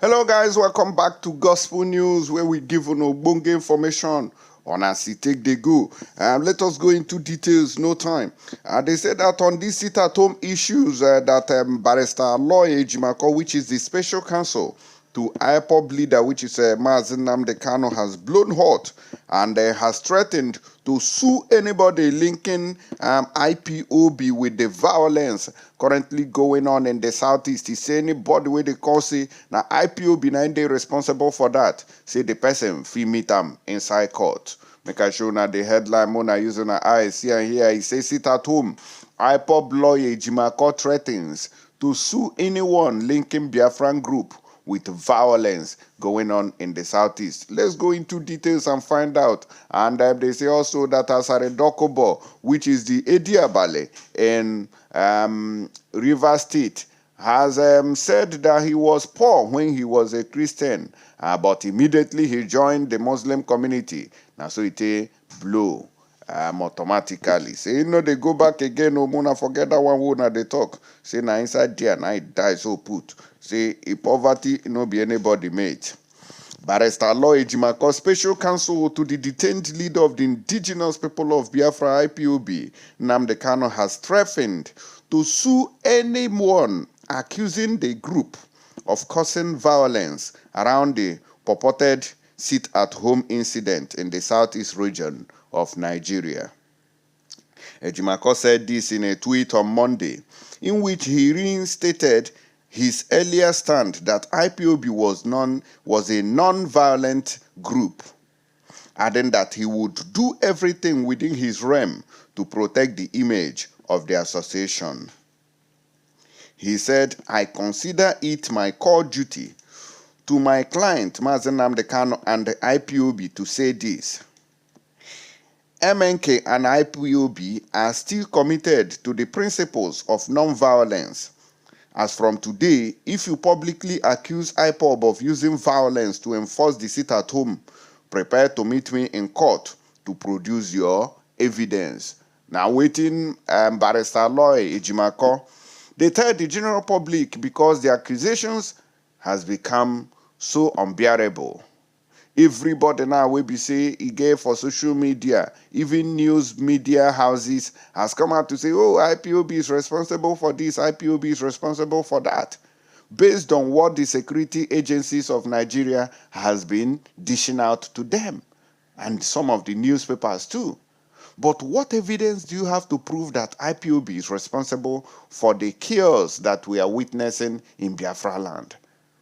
Hello guys, welcome back to Gospel News where we give you ogbonge information on as it take dey go. Let us go into details, no time. They said that on these sit-at-home issues that Barrister Aloy Ejimakor, which is the special counsel to IPOB leader, which is MuslimTo Kano, has blown hot and has threatened to sue anybody linking IPOB with the violence currently going on in the southeast. He say anybody wey dey call say na IPOB na dey responsible for that, say the person fit meet am inside court. Make I show na the headline mona using her eyes. See and here, he say sit at home. IPOB Aloy Ejimakor threatens to sue anyone linking Biafran group with violence going on in the southeast. Let's go into details and find out. And they say also that Asari Dokubo-I, which is the Ediabale in Rivers State, has said that he was poor when he was a Christian, but immediately he joined the Muslim community. Now so it blow automatically. Say they go back again, no more forget that one who they talk. Say na inside there, na it die so put. Say poverty no be anybody mate. Barrister Aloy Ejimakor, special counsel to the detained leader of the indigenous people of Biafra IPOB, Nnamdi Kanu, has threatened to sue anyone accusing the group of causing violence around the purported sit-at-home incident in the southeast region of Nigeria. Ejimakor said this in a tweet on Monday, in which he reinstated his earlier stand that IPOB was a non-violent group, adding that he would do everything within his realm to protect the image of the association. He said, "I consider it my core duty to my client, MuslimTo Kano, and the IPOB to say this. MNK and IPOB are still committed to the principles of non-violence. As from today, if you publicly accuse IPOB of using violence to enforce the sit-at-home, prepare to meet me in court to produce your evidence." Now waiting Barrister Aloy Ejimakor, they tell the general public because the accusations has become so unbearable. Everybody now will be say he gave for social media, even news media houses has come out to say, oh, IPOB is responsible for this, IPOB is responsible for that, based on what the security agencies of Nigeria has been dishing out to them, and some of the newspapers too. But what evidence do you have to prove that IPOB is responsible for the chaos that we are witnessing in Biafra land?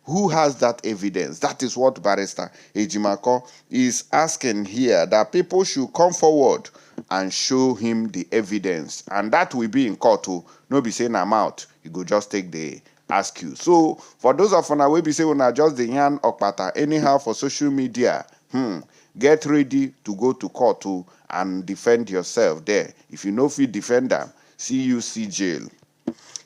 Who has that evidence? That is what Barrister Ejimakor is asking here, that people should come forward and show him the evidence. And that will be in court too. No be saying I'm out. You go just take the ask you. So for those of you will be saying just the yan okpata anyhow for social media, get ready to go to court too and defend yourself there. If you know if you defend them, see jail.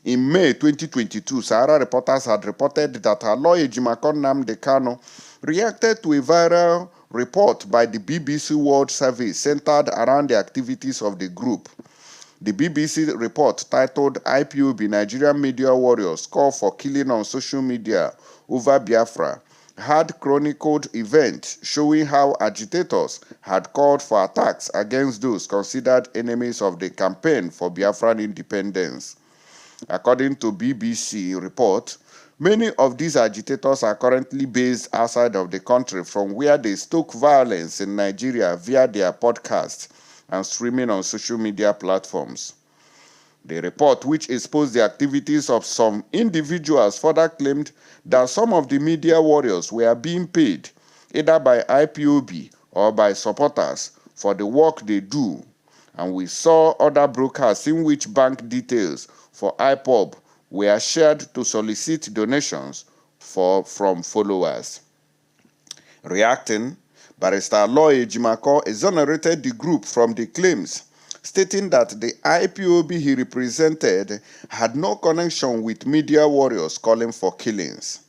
In May 2022, Sahara reporters had reported that Aloy Ejimakor Nnamdi Kanu reacted to a viral report by the BBC World Service centered around the activities of the group. The BBC report, titled IPOB Nigerian Media Warriors Call for Killing on Social Media Over Biafra, had chronicled events showing how agitators had called for attacks against those considered enemies of the campaign for Biafran independence. According to BBC report, many of these agitators are currently based outside of the country, from where they stoke violence in Nigeria via their podcasts and streaming on social media platforms. The report, which exposed the activities of some individuals, further claimed that some of the media warriors were being paid either by IPOB or by supporters for the work they do. And we saw other broadcasts in which bank details for IPOB were shared to solicit donations from followers. Reacting, Barrister Aloy Ejimakor exonerated the group from the claims, stating that the IPOB he represented had no connection with media warriors calling for killings.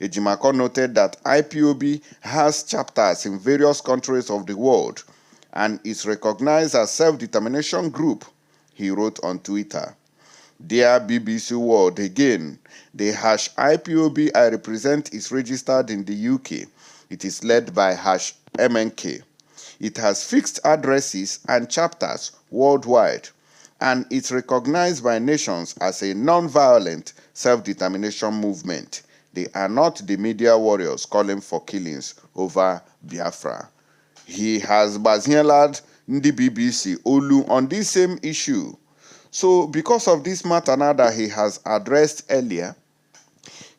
Ejimakor noted that IPOB has chapters in various countries of the world and is recognized as self-determination group, he wrote on Twitter. Dear BBC World, again, the #IPOB I represent is registered in the UK. It is led by #MNK. It has fixed addresses and chapters worldwide, and it's recognized by nations as a non-violent self-determination movement. They are not the media warriors calling for killings over Biafra. He has bazielad the BBC Olu on this same issue. So because of this matter now that he has addressed earlier,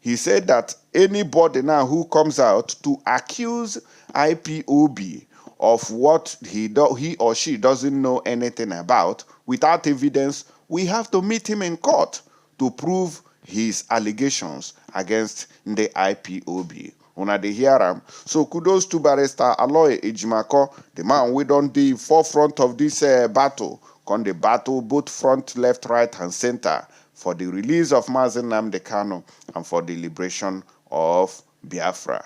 he said that anybody now who comes out to accuse IPOB of what he or she doesn't know anything about without evidence, we have to meet him in court to prove his allegations against the IPOB. Una dey hear am. So kudos to Barrister Aloy Ejimakor, the man we don dey forefront of this battle, con the battle both front, left, right, and center for the release of Mazi Nnamdi Kanu and for the liberation of Biafra.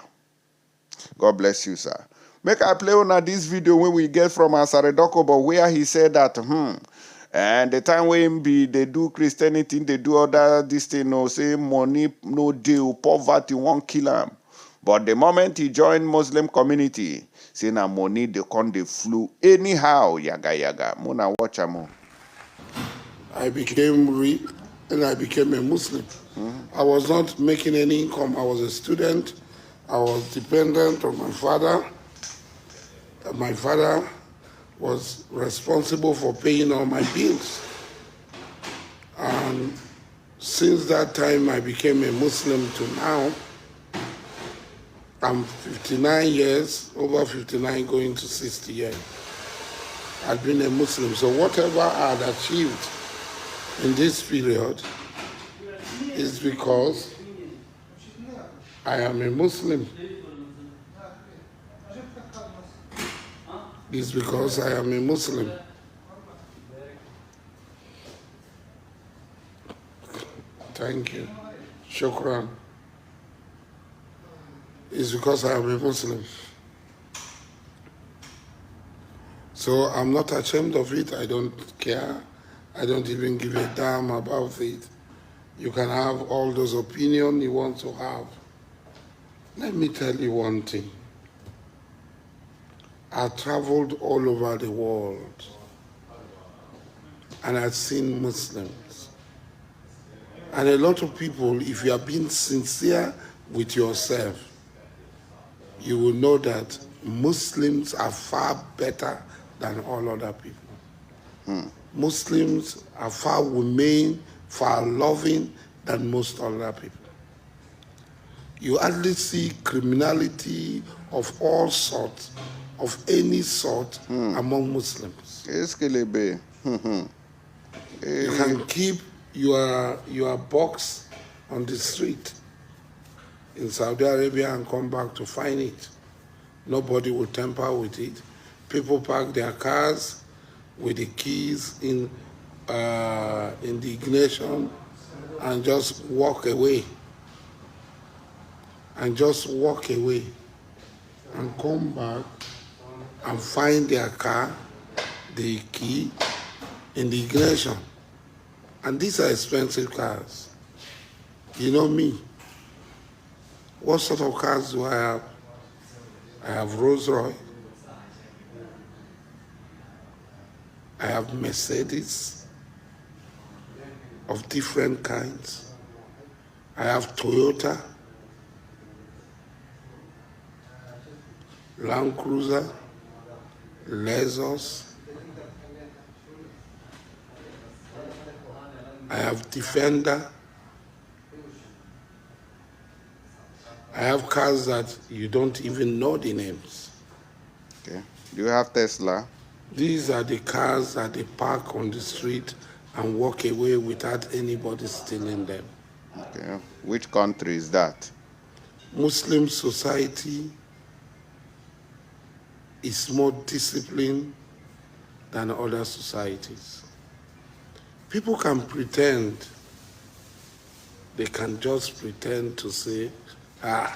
God bless you, sir. Make I play on this video when we get from Asari Dokubo, where he said that, and the time when they do Christianity, they do other this thing, no, say money, no deal, poverty won't kill him. But the moment he joined Muslim community, say na money, they come, they flew anyhow, yaga. Muna watch am. I became rich and I became a Muslim. I was not making any income. I was a student. I was dependent on my father. My father was responsible for paying all my bills. And since that time, I became a Muslim to now. I'm 59 years, over 59, going to 60 years. I've been a Muslim. So whatever I had achieved in this period is because I am a Muslim. It's because I am a Muslim. Thank you. Shukran. It's because I am a Muslim. So I'm not ashamed of it. I don't care. I don't even give a damn about it. You can have all those opinions you want to have. Let me tell you one thing. I traveled all over the world and I've seen Muslims. And a lot of people, if you are being sincere with yourself, you will know that Muslims are far better than all other people. Muslims are far humane, far loving than most other people. You hardly see criminality of all sorts, of any sort, among Muslims. You can keep your box on the street in Saudi Arabia and come back to find it. Nobody will tamper with it. People park their cars with the keys in the ignition and just walk away. And just walk away and come back and find their car, the key, in the ignition. And these are expensive cars. You know me. What sort of cars do I have? I have Rolls Royce. I have Mercedes of different kinds. I have Toyota, Land Cruiser, Lexus. I have Defender. I have cars that you don't even know the names. Okay. Do you have Tesla? These are the cars that they park on the street and walk away without anybody stealing them. Okay. Which country is that? Muslim society is more disciplined than other societies. People can pretend. They can just pretend to say, I'm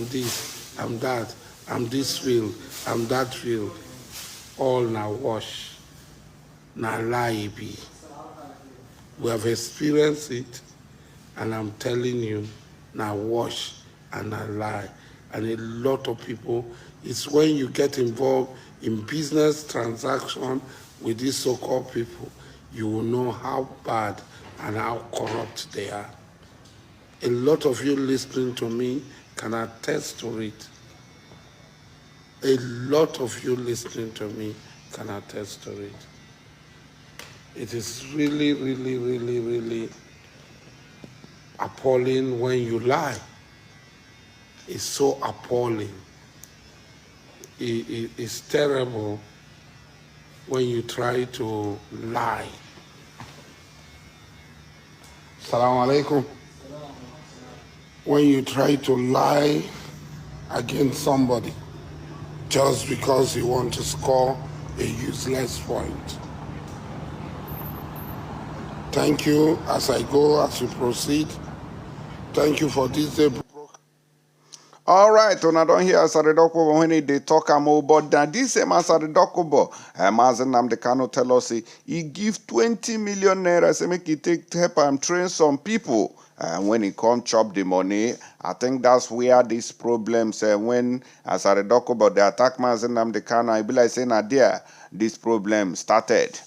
this, I'm that, I'm this field, I'm that field. All now wash, now lie be. We have experienced it, and I'm telling you, now wash and I lie. And a lot of people, it's when you get involved in business transaction with these so-called people, you will know how bad and how corrupt they are. A lot of you listening to me can attest to it. A lot of you listening to me can attest to it. It is really, really, really, really appalling when you lie. It's so appalling. It's terrible when you try to lie. Assalamu alaikum. When you try to lie against somebody just because you want to score a useless point. Thank you as I go, as we proceed. Thank you for this day. All right, una don hear Asari Dokubo when they talk but now this same Asari Dokubo, Mazen Nnamdi Kanu tell us he give 20 million naira, say make he take help and train some people. And when he come chop the money, I think that's where these problems, when Asari Dokubo, they attack Mazen Nnamdi Kanu, I be like saying, there, this problem started.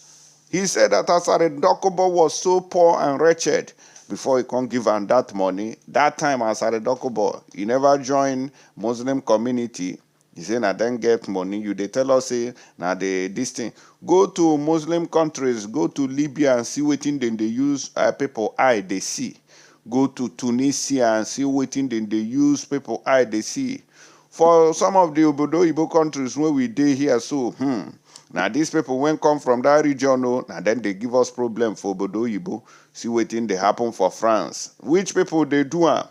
He said that Asari Dokubo was so poor and wretched before he can't give him that money. That time Asari Dokubo, he never joined Muslim community. He said, I don't get money. You they tell us, say, now this thing. Go to Muslim countries, go to Libya and see what thing they use people eye they see. Go to Tunisia and see what thing they use people eye they see. For some of the Obodo countries where we dey here, so, now these people when come from that region, now then they give us problem for Obodo Ibo. See what thing they happen for France. Which people they do am?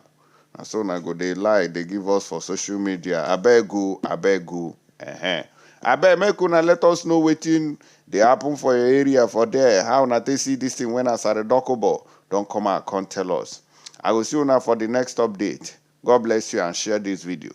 And so now go they lie, they give us for social media. I beg you. I beg, make una let us know what thing they happen for your area for there. How na they see this thing when Asari Dokubo don't come out, can't tell us. I will see you now for the next update. God bless you and share this video.